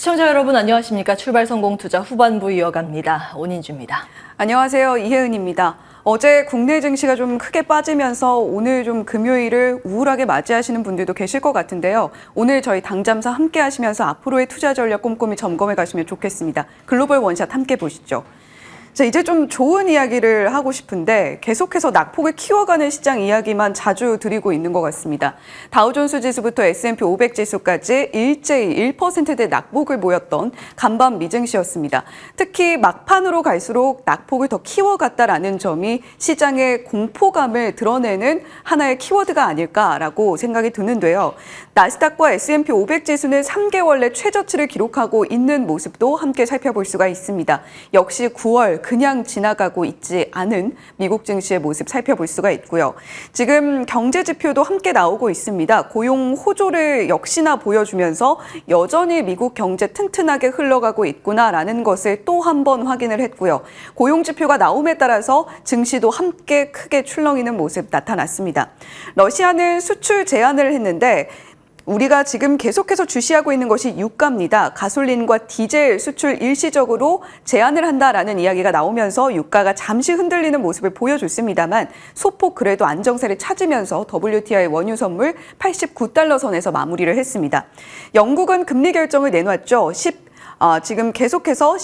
시청자 여러분 안녕하십니까? 출발성공투자 후반부 이어갑니다. 오인주입니다. 안녕하세요. 이혜은입니다. 어제 국내 증시가 좀 크게 빠지면서 오늘 좀 금요일을 우울하게 맞이하시는 분들도 계실 것 같은데요. 오늘 저희 당잠사 함께 하시면서 앞으로의 투자 전략 꼼꼼히 점검해 가시면 좋겠습니다. 글로벌 원샷 함께 보시죠. 자, 이제 좀 좋은 이야기를 하고 싶은데 계속해서 낙폭을 키워가는 시장 이야기만 자주 드리고 있는 것 같습니다. 다우존스 지수부터 S&P 500 지수까지 일제히 1%대 낙폭을 보였던 간밤 미증시였습니다. 특히 막판으로 갈수록 낙폭을 더 키워갔다라는 점이 시장의 공포감을 드러내는 하나의 키워드가 아닐까라고 생각이 드는데요. 나스닥과 S&P 500 지수는 3개월 내 최저치를 기록하고 있는 모습도 함께 살펴볼 수가 있습니다. 역시 9월 그냥 지나가고 있지 않은 미국 증시의 모습 살펴볼 수가 있고요. 지금 경제 지표도 함께 나오고 있습니다. 고용 호조를 역시나 보여주면서 여전히 미국 경제 튼튼하게 흘러가고 있구나라는 것을 또 한 번 확인을 했고요. 고용 지표가 나옴에 따라서 증시도 함께 크게 출렁이는 모습 나타났습니다. 러시아는 수출 제한을 했는데 우리가 지금 계속해서 주시하고 있는 것이 유가입니다. 가솔린과 디젤 수출 일시적으로 제한을 한다라는 이야기가 나오면서 유가가 잠시 흔들리는 모습을 보여줬습니다만 소폭 그래도 안정세를 찾으면서 WTI 원유 선물 89달러 선에서 마무리를 했습니다. 영국은 금리 결정을 내놨죠. 지금 계속해서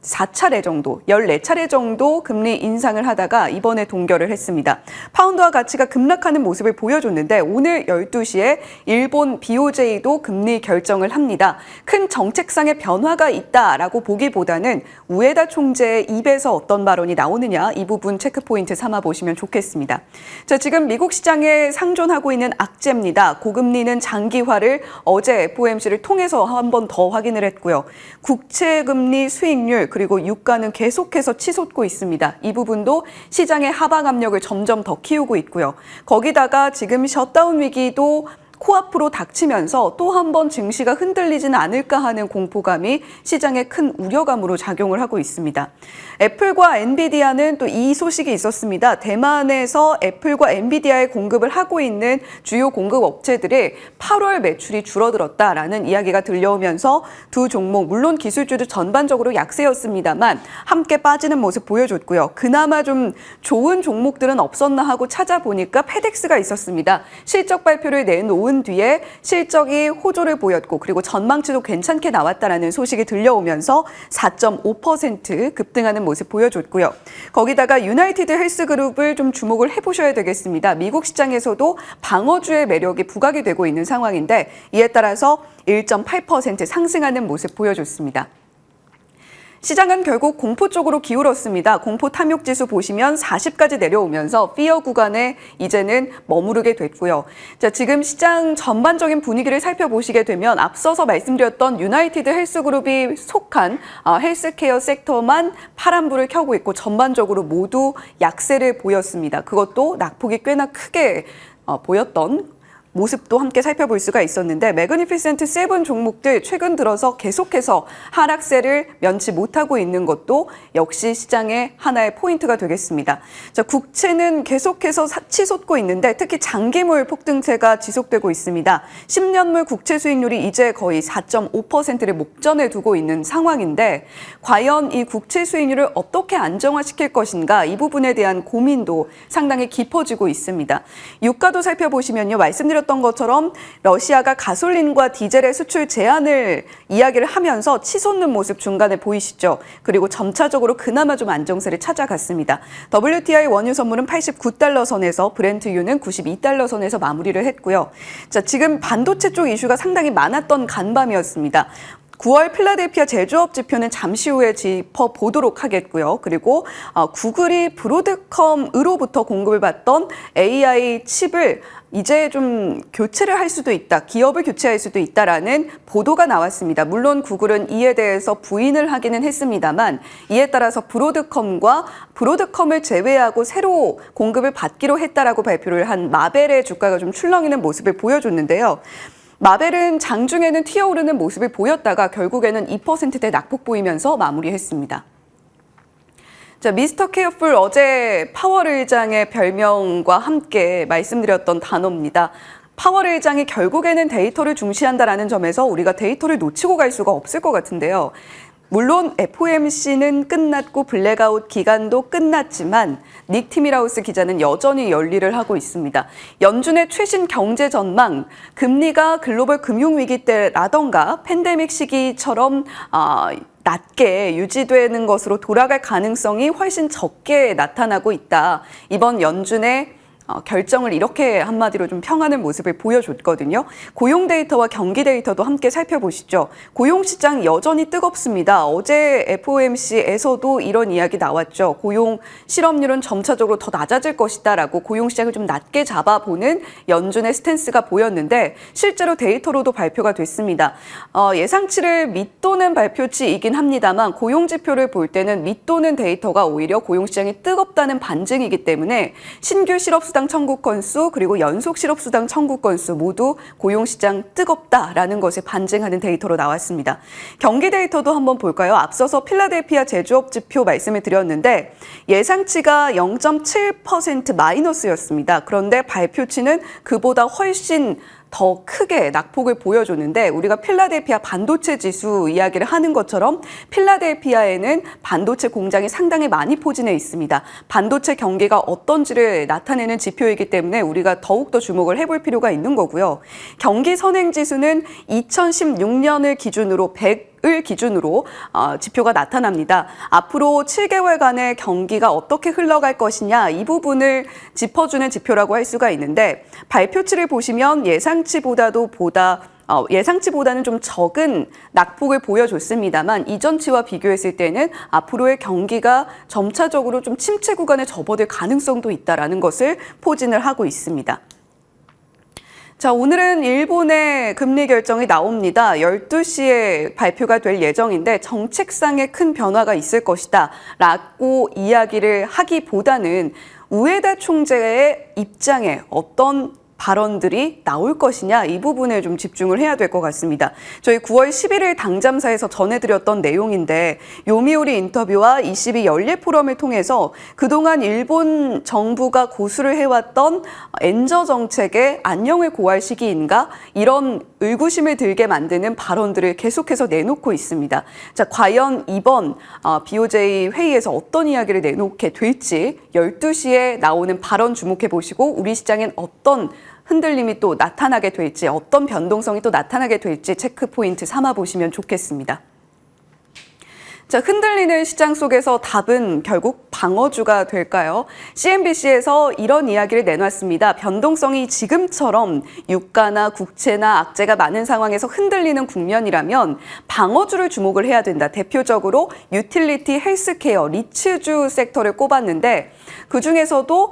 14차례 정도, 14차례 정도 금리 인상을 하다가 이번에 동결을 했습니다. 파운드화 가치가 급락하는 모습을 보여줬는데 오늘 12시에 일본 BOJ도 금리 결정을 합니다. 큰 정책상의 변화가 있다라고 보기보다는 우에다 총재의 입에서 어떤 발언이 나오느냐 이 부분 체크포인트 삼아 보시면 좋겠습니다. 자, 지금 미국 시장에 상존하고 있는 악재입니다. 고금리는 장기화를 어제 FOMC를 통해서 한 번 더 확인을 했고요. 국채금리 수익률 그리고 유가는 계속해서 치솟고 있습니다. 이 부분도 시장의 하방 압력을 점점 더 키우고 있고요. 거기다가 지금 셧다운 위기도 코앞으로 닥치면서 또 한 번 증시가 흔들리지는 않을까 하는 공포감이 시장의 큰 우려감으로 작용을 하고 있습니다. 애플과 엔비디아는 또 이 소식이 있었습니다. 대만에서 애플과 엔비디아에 공급을 하고 있는 주요 공급 업체들의 8월 매출이 줄어들었다라는 이야기가 들려오면서 두 종목, 물론 기술주도 전반적으로 약세였습니다만 함께 빠지는 모습 보여줬고요. 그나마 좀 좋은 종목들은 없었나 하고 찾아보니까 페덱스가 있었습니다. 실적 발표를 내놓은 뒤에 실적이 호조를 보였고 그리고 전망치도 괜찮게 나왔다라는 소식이 들려오면서 4.5% 급등하는 모습 보여줬고요. 거기다가 유나이티드 헬스그룹을 좀 주목을 해보셔야 되겠습니다. 미국 시장에서도 방어주의 매력이 부각이 되고 있는 상황인데 이에 따라서 1.8% 상승하는 모습 보여줬습니다. 시장은 결국 공포 쪽으로 기울었습니다. 공포 탐욕 지수 보시면 40까지 내려오면서 피어 구간에 이제는 머무르게 됐고요. 자, 지금 시장 전반적인 분위기를 살펴보시게 되면 앞서서 말씀드렸던 유나이티드 헬스그룹이 속한 헬스케어 섹터만 파란불을 켜고 있고 전반적으로 모두 약세를 보였습니다. 그것도 낙폭이 꽤나 크게 보였던 모습도 함께 살펴볼 수가 있었는데 매그니피센트 7 종목들 최근 들어서 계속해서 하락세를 면치 못하고 있는 것도 역시 시장의 하나의 포인트가 되겠습니다. 자, 국채는 계속해서 치솟고 있는데 특히 장기물 폭등세가 지속되고 있습니다. 10년물 국채 수익률이 이제 거의 4.5%를 목전에 두고 있는 상황인데 과연 이 국채 수익률을 어떻게 안정화시킬 것인가 이 부분에 대한 고민도 상당히 깊어지고 있습니다. 유가도 살펴보시면요. 말씀드렸던 것처럼 러시아가 가솔린과 디젤의 수출 제한을 이야기를 하면서 치솟는 모습 중간에 보이시죠? 그리고 점차적으로 그나마 좀 안정세를 찾아갔습니다. WTI 원유 선물은 89달러 선에서 브렌트유는 92달러 선에서 마무리를 했고요. 자, 지금 반도체 쪽 이슈가 상당히 많았던 간밤이었습니다. 9월 필라델피아 제조업 지표는 잠시 후에 짚어보도록 하겠고요. 그리고 구글이 브로드컴으로부터 공급을 받던 AI 칩을 이제 좀 교체를 할 수도 있다, 기업을 교체할 수도 있다라는 보도가 나왔습니다. 물론 구글은 이에 대해서 부인을 하기는 했습니다만 이에 따라서 브로드컴을 제외하고 새로 공급을 받기로 했다라고 발표를 한 마벨의 주가가 좀 출렁이는 모습을 보여줬는데요. 마벨은 장중에는 튀어오르는 모습을 보였다가 결국에는 2%대 낙폭 보이면서 마무리했습니다. 자, 미스터 케어풀 어제 파월 의장의 별명과 함께 말씀드렸던 단어입니다. 파월 의장이 결국에는 데이터를 중시한다라는 점에서 우리가 데이터를 놓치고 갈 수가 없을 것 같은데요. 물론 FOMC는 끝났고 블랙아웃 기간도 끝났지만 닉 티밀하우스 기자는 여전히 열일을 하고 있습니다. 연준의 최신 경제 전망, 금리가 글로벌 금융위기 때라던가 팬데믹 시기처럼 낮게 유지되는 것으로 돌아갈 가능성이 훨씬 적게 나타나고 있다. 이번 연준의 결정을 이렇게 한마디로 좀 평하는 모습을 보여줬거든요. 고용 데이터와 경기 데이터도 함께 살펴보시죠. 고용 시장 여전히 뜨겁습니다. 어제 FOMC에서도 이런 이야기 나왔죠. 고용 실업률은 점차적으로 더 낮아질 것이다라고 고용 시장을 좀 낮게 잡아보는 연준의 스탠스가 보였는데 실제로 데이터로도 발표가 됐습니다. 예상치를 밑도는 발표치이긴 합니다만 고용 지표를 볼 때는 밑도는 데이터가 오히려 고용 시장이 뜨겁다는 반증이기 때문에 신규 실업수당 청구 건수 그리고 연속 실업수당 청구 건수 모두 고용시장 뜨겁다라는 것을 반증하는 데이터로 나왔습니다. 경기 데이터도 한번 볼까요? 앞서서 필라델피아 제조업 지표 말씀을 드렸는데 예상치가 0.7% 마이너스였습니다. 그런데 발표치는 그보다 훨씬 더 크게 낙폭을 보여줬는데 우리가 필라델피아 반도체 지수 이야기를 하는 것처럼 필라델피아에는 반도체 공장이 상당히 많이 포진해 있습니다. 반도체 경기가 어떤지를 나타내는 지표이기 때문에 우리가 더욱더 주목을 해볼 필요가 있는 거고요. 경기 선행 지수는 2016년을 기준으로 100을 기준으로 지표가 나타납니다. 앞으로 7개월간의 경기가 어떻게 흘러갈 것이냐 이 부분을 짚어주는 지표라고 할 수가 있는데 발표치를 보시면 예상치보다는 좀 적은 낙폭을 보여줬습니다만 이전치와 비교했을 때는 앞으로의 경기가 점차적으로 좀 침체 구간에 접어들 가능성도 있다라는 것을 포진을 하고 있습니다. 자, 오늘은 일본의 금리 결정이 나옵니다. 12시에 발표가 될 예정인데 정책상의 큰 변화가 있을 것이다 라고 이야기를 하기보다는 우에다 총재의 입장에 어떤 발언들이 나올 것이냐 이 부분에 좀 집중을 해야 될 것 같습니다. 저희 9월 11일 당잠사에서 전해드렸던 내용인데 요미우리 인터뷰와 22 연례 포럼을 통해서 그동안 일본 정부가 고수를 해왔던 엔저 정책의 안녕을 고할 시기인가 이런 의구심을 들게 만드는 발언들을 계속해서 내놓고 있습니다. 자, 과연 이번 BOJ 회의에서 어떤 이야기를 내놓게 될지 12시에 나오는 발언 주목해 보시고 우리 시장엔 어떤 흔들림이 또 나타나게 될지 어떤 변동성이 또 나타나게 될지 체크 포인트 삼아 보시면 좋겠습니다. 자, 흔들리는 시장 속에서 답은 결국 방어주가 될까요? CNBC에서 이런 이야기를 내놨습니다. 변동성이 지금처럼 유가나 국채나 악재가 많은 상황에서 흔들리는 국면이라면 방어주를 주목을 해야 된다. 대표적으로 유틸리티, 헬스케어, 리츠주 섹터를 꼽았는데 그중에서도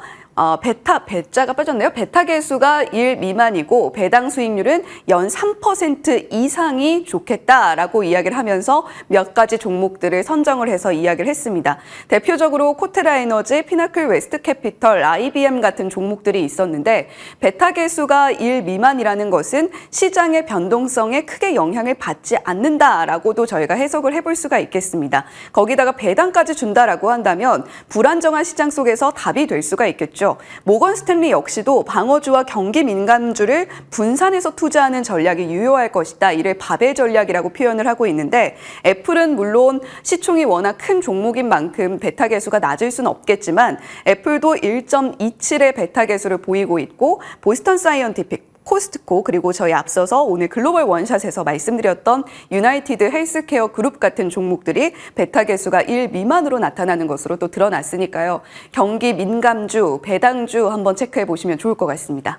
배타가 빠졌네요. 배타 개수가 1 미만이고 배당 수익률은 연 3% 이상이 좋겠다라고 이야기를 하면서 몇 가지 종목들을 선정을 해서 이야기를 했습니다. 대표적으로 코테라 에너지, 피나클 웨스트 캐피털, IBM 같은 종목들이 있었는데 배타 개수가 1 미만이라는 것은 시장의 변동성에 크게 영향을 받지 않는다라고도 저희가 해석을 해볼 수가 있겠습니다. 거기다가 배당까지 준다라고 한다면 불안정한 시장 속에서 답이 될 수가 있겠죠. 모건 스탠리 역시도 방어주와 경기 민감주를 분산해서 투자하는 전략이 유효할 것이다. 이를 바벨 전략이라고 표현을 하고 있는데 애플은 물론 시총이 워낙 큰 종목인 만큼 베타 개수가 낮을 수는 없겠지만 애플도 1.27의 베타 개수를 보이고 있고 보스턴 사이언티픽 코스트코 그리고 저희 앞서서 오늘 글로벌 원샷에서 말씀드렸던 유나이티드 헬스케어 그룹 같은 종목들이 베타 개수가 1 미만으로 나타나는 것으로 또 드러났으니까요. 경기 민감주, 배당주 한번 체크해 보시면 좋을 것 같습니다.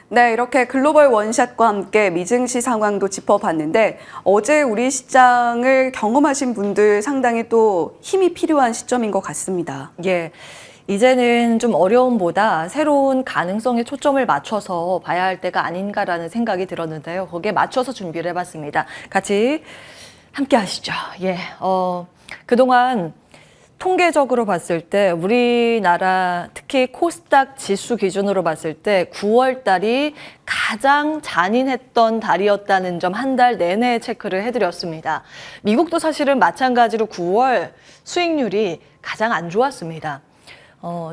네, 이렇게 글로벌 원샷과 함께 미증시 상황도 짚어봤는데 어제 우리 시장을 경험하신 분들 상당히 또 힘이 필요한 시점인 것 같습니다. 예. 이제는 좀 어려움보다 새로운 가능성에 초점을 맞춰서 봐야 할 때가 아닌가라는 생각이 들었는데요. 거기에 맞춰서 준비를 해봤습니다. 같이 함께 하시죠. 예. 그동안 통계적으로 봤을 때 우리나라 특히 코스닥 지수 기준으로 봤을 때 9월 달이 가장 잔인했던 달이었다는 점 한 달 내내 체크를 해드렸습니다. 미국도 사실은 마찬가지로 9월 수익률이 가장 안 좋았습니다.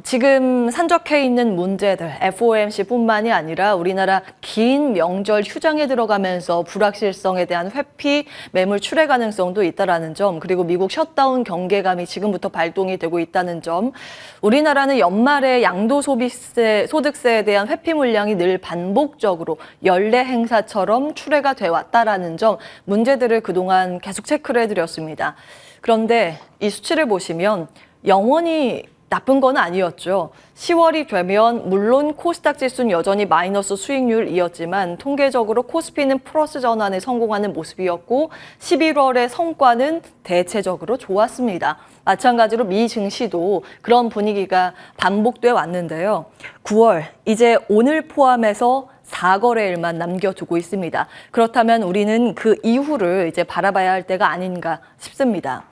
지금 산적해 있는 문제들, FOMC뿐만이 아니라 우리나라 긴 명절 휴장에 들어가면서 불확실성에 대한 회피, 매물 출회 가능성도 있다는 점, 그리고 미국 셧다운 경계감이 지금부터 발동이 되고 있다는 점, 우리나라는 연말에 양도소비세, 소득세에 대한 회피 물량이 늘 반복적으로 연례 행사처럼 출회가 돼 왔다는 점, 문제들을 그동안 계속 체크를 해드렸습니다. 그런데 이 수치를 보시면 영원히 나쁜 건 아니었죠. 10월이 되면 물론 코스닥 지수는 여전히 마이너스 수익률이었지만 통계적으로 코스피는 플러스 전환에 성공하는 모습이었고 11월의 성과는 대체적으로 좋았습니다. 마찬가지로 미 증시도 그런 분위기가 반복돼 왔는데요. 9월, 이제 오늘 포함해서 4거래일만 남겨두고 있습니다. 그렇다면 우리는 그 이후를 이제 바라봐야 할 때가 아닌가 싶습니다.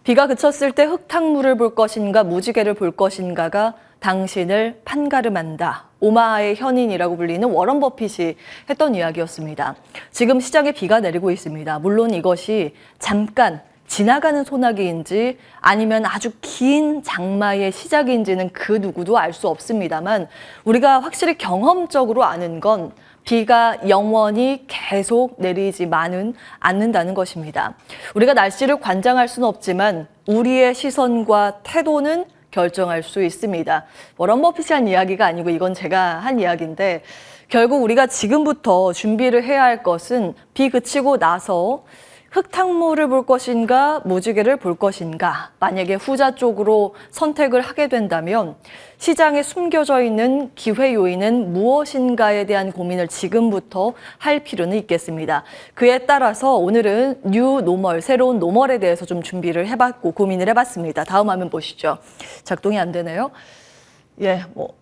비가 그쳤을 때 흙탕물을 볼 것인가 무지개를 볼 것인가가 당신을 판가름한다. 오마하의 현인이라고 불리는 워런 버핏이 했던 이야기였습니다. 지금 시장에 비가 내리고 있습니다. 물론 이것이 잠깐 지나가는 소나기인지 아니면 아주 긴 장마의 시작인지는 그 누구도 알 수 없습니다만 우리가 확실히 경험적으로 아는 건 비가 영원히 계속 내리지만은 않는다는 것입니다. 우리가 날씨를 관장할 수는 없지만 우리의 시선과 태도는 결정할 수 있습니다. 워런 버핏이 한 이야기가 아니고 이건 제가 한 이야기인데 결국 우리가 지금부터 준비를 해야 할 것은 비 그치고 나서 흙탕물을 볼 것인가 무지개를 볼 것인가 만약에 후자 쪽으로 선택을 하게 된다면 시장에 숨겨져 있는 기회 요인은 무엇인가에 대한 고민을 지금부터 할 필요는 있겠습니다. 그에 따라서 오늘은 뉴 노멀, 새로운 노멀에 대해서 좀 준비를 해봤고 고민을 해봤습니다. 다음 화면 보시죠. 작동이 안 되네요.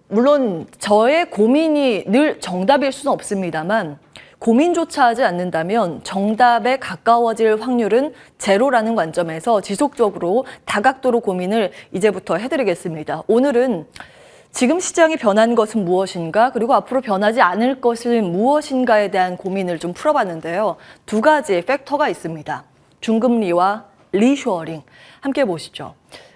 물론 저의 고민이 늘 정답일 수는 없습니다만 고민조차 하지 않는다면 정답에 가까워질 확률은 제로라는 관점에서 지속적으로 다각도로 고민을 이제부터 해드리겠습니다. 오늘은 지금 시장이 변한 것은 무엇인가 그리고 앞으로 변하지 않을 것은 무엇인가에 대한 고민을 좀 풀어봤는데요. 두 가지 팩터가 있습니다. 중금리와 리쇼어링 함께 보시죠.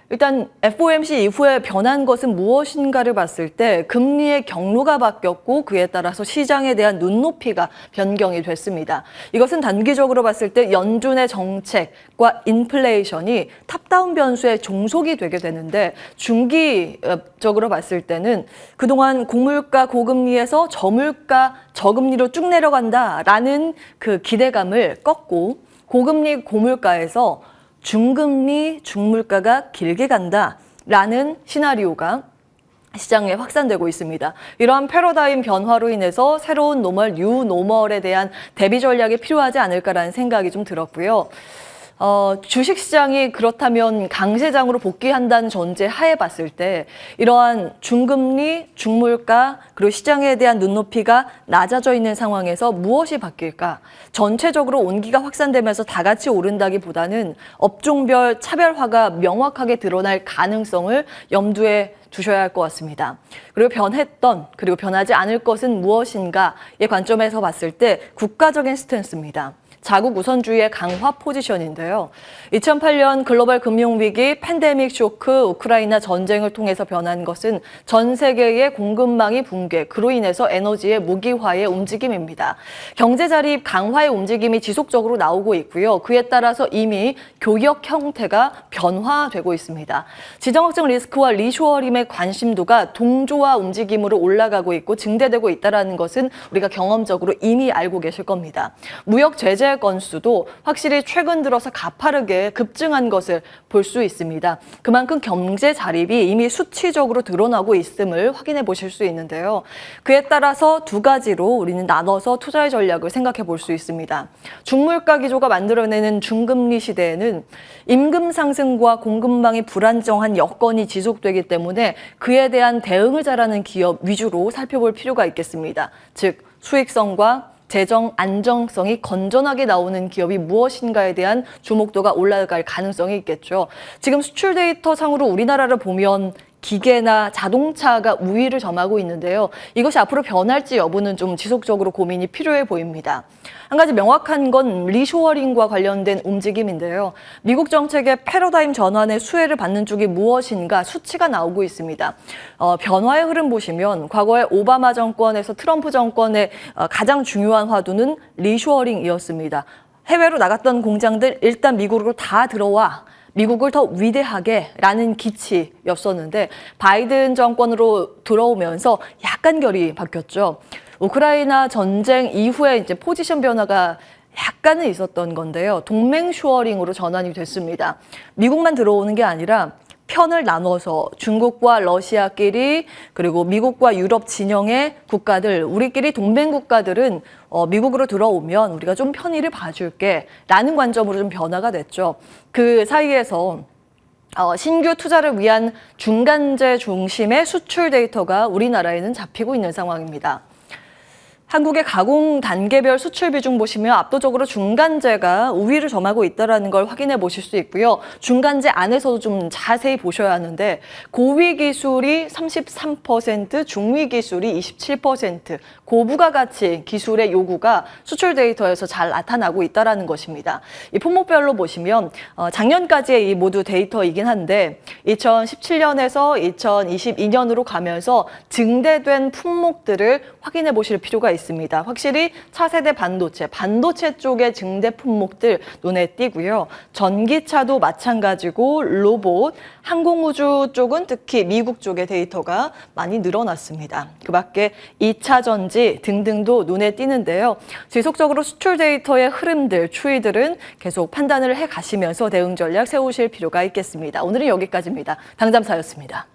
일단 FOMC 이후에 변한 것은 무엇인가를 봤을 때 금리의 경로가 바뀌었고 그에 따라서 시장에 대한 눈높이가 변경이 됐습니다. 이것은 단기적으로 봤을 때 연준의 정책과 인플레이션이 탑다운 변수의 종속이 되게 되는데 중기적으로 봤을 때는 그동안 고물가 고금리에서 저물가 저금리로 쭉 내려간다라는 그 기대감을 꺾고 고금리 고물가에서 중금리, 중물가가 길게 간다라는 시나리오가 시장에 확산되고 있습니다. 이러한 패러다임 변화로 인해서 새로운 노멀, 뉴 노멀에 대한 대비 전략이 필요하지 않을까라는 생각이 좀 들었고요. 주식시장이 그렇다면 강세장으로 복귀한다는 전제 하에 봤을 때 이러한 중금리, 중물가 그리고 시장에 대한 눈높이가 낮아져 있는 상황에서 무엇이 바뀔까? 전체적으로 온기가 확산되면서 다 같이 오른다기보다는 업종별 차별화가 명확하게 드러날 가능성을 염두에 두셔야 할 것 같습니다. 그리고 변했던 그리고 변하지 않을 것은 무엇인가의 관점에서 봤을 때 국가적인 스탠스입니다. 자국 우선주의의 강화 포지션인데요. 2008년 글로벌 금융위기, 팬데믹 쇼크, 우크라이나 전쟁을 통해서 변한 것은 전 세계의 공급망이 붕괴, 그로 인해서 에너지의 무기화의 움직임입니다. 경제 자립 강화의 움직임이 지속적으로 나오고 있고요. 그에 따라서 이미 교역 형태가 변화되고 있습니다. 지정학적 리스크와 리쇼어림의 관심도가 동조화 움직임으로 올라가고 있고 증대되고 있다는 것은 우리가 경험적으로 이미 알고 계실 겁니다. 무역 제재 건수도 확실히 최근 들어서 가파르게 급증한 것을 볼 수 있습니다. 그만큼 경제 자립이 이미 수치적으로 드러나고 있음을 확인해 보실 수 있는데요. 그에 따라서 두 가지로 우리는 나눠서 투자의 전략을 생각해 볼 수 있습니다. 중물가 기조가 만들어내는 중금리 시대에는 임금 상승과 공급망이 불안정한 여건이 지속되기 때문에 그에 대한 대응을 잘하는 기업 위주로 살펴볼 필요가 있겠습니다. 즉, 수익성과 재정 안정성이 건전하게 나오는 기업이 무엇인가에 대한 주목도가 올라갈 가능성이 있겠죠. 지금 수출 데이터 상으로 우리나라를 보면 기계나 자동차가 우위를 점하고 있는데요. 이것이 앞으로 변할지 여부는 좀 지속적으로 고민이 필요해 보입니다. 한 가지 명확한 건 리쇼어링과 관련된 움직임인데요. 미국 정책의 패러다임 전환의 수혜를 받는 쪽이 무엇인가 수치가 나오고 있습니다. 변화의 흐름 보시면 과거에 오바마 정권에서 트럼프 정권의 가장 중요한 화두는 리쇼어링이었습니다. 해외로 나갔던 공장들 일단 미국으로 다 들어와. 미국을 더 위대하게 라는 기치였었는데 바이든 정권으로 들어오면서 약간 결이 바뀌었죠. 우크라이나 전쟁 이후에 이제 포지션 변화가 약간은 있었던 건데요. 동맹 슈어링으로 전환이 됐습니다. 미국만 들어오는 게 아니라 편을 나눠서 중국과 러시아끼리 그리고 미국과 유럽 진영의 국가들, 우리끼리 동맹 국가들은 미국으로 들어오면 우리가 좀 편의를 봐줄게 라는 관점으로 좀 변화가 됐죠. 그 사이에서 신규 투자를 위한 중간재 중심의 수출 데이터가 우리나라에는 잡히고 있는 상황입니다. 한국의 가공 단계별 수출 비중 보시면 압도적으로 중간재가 우위를 점하고 있다는 걸 확인해 보실 수 있고요. 중간재 안에서도 좀 자세히 보셔야 하는데 고위 기술이 33%, 중위 기술이 27%, 고부가 가치 기술의 요구가 수출 데이터에서 잘 나타나고 있다는 것입니다. 이 품목별로 보시면 작년까지의 이 모두 데이터이긴 한데 2017년에서 2022년으로 가면서 증대된 품목들을 확인해 보실 필요가 있습니다. 확실히 차세대 반도체 쪽의 증대 품목들 눈에 띄고요. 전기차도 마찬가지고 로봇, 항공우주 쪽은 특히 미국 쪽의 데이터가 많이 늘어났습니다. 그 밖에 2차 전지 등등도 눈에 띄는데요. 지속적으로 수출 데이터의 흐름들, 추이들은 계속 판단을 해 가시면서 대응 전략 세우실 필요가 있겠습니다. 오늘은 여기까지입니다. 당잠사였습니다.